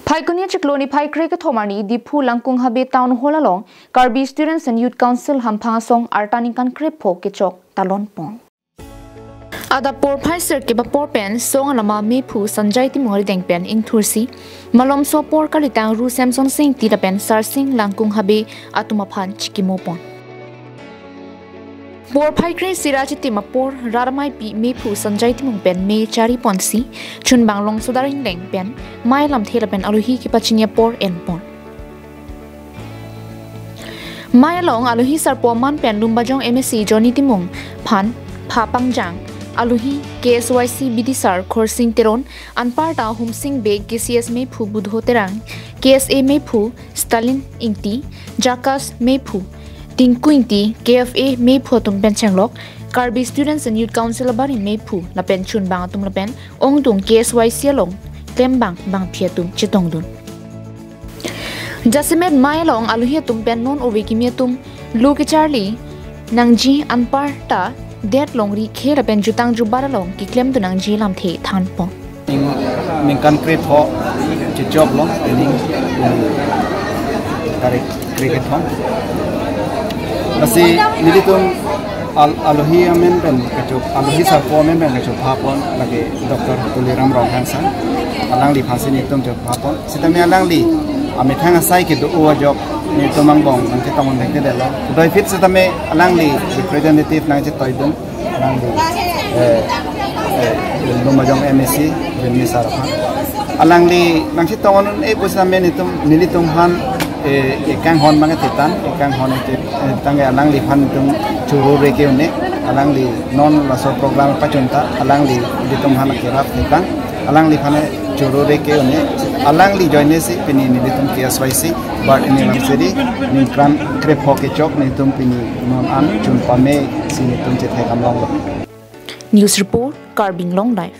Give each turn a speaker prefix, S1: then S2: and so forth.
S1: Phaikunia chikloni phaikre ka thomani dipu langkung habe town hall along Karbi Students and Youth Council hamphang Asong artani kan krep pho ke chok talon pong ada por phaiser ke ba por pen song alama me phu sanjai ti mori deng pen ing thursi malom so por kalitang ru samson sing ti da pen sar sing langkung habe atuma phan chikimo pon por phaikre siraji ti mapor raramai pi me phu sanjai ti mung pen me chari ponsi chun banglong sodaring leng pen mai lam thela pen aluhi ki pachinya por en pon mai long aluhi sar po man pen lumbajong MSc Johnny Timung phan pha pangjang aluhi KSYC bidisar khorsing teron anparta humsing be KCS me phu budho terang KSA me phu Stalin ingti jakas me phu Tingkuinti KFA me phu tum pen changlok Karbi Students and Youth Council bari me phu la pen chun bang tum la pen ong tung KSYC long klem bang phiatum chitong dun Jasimet mai long aluhi tum pen non ove ki me tum lu ki charlie nangji anparta det longri khera pen jutang ju baralong ki klem tu nangji lam the than po
S2: ning kan krep ho chi job long ning tarik cricket ho asi nilitum aluhi amen ben kacho aluhi sa po amen ben kacho phapon lage Dr. Tuliram Ronghansan alang li phasi nitum jo phapon sitami alang li ame thang asai ki do o job ni tomang bong ang kitong nek de la doi fit sitame alang li representative nang chitoy dun alang li lumajong MSc benni sarapha alang li nang chitong e posame nitum nilitum han ekang hon mange titan ekang hon tangge alang li phan tum churu reke ne alang li non la so program pachunta alang li ditum han ke rap titan alang li phane churu reke ne alang li join si pini ni ditum KSYC but in lam city ni kran krep hoke chok ni tum pini non an chun pame si ni tum che thai kam long
S1: News report Carbing Long Life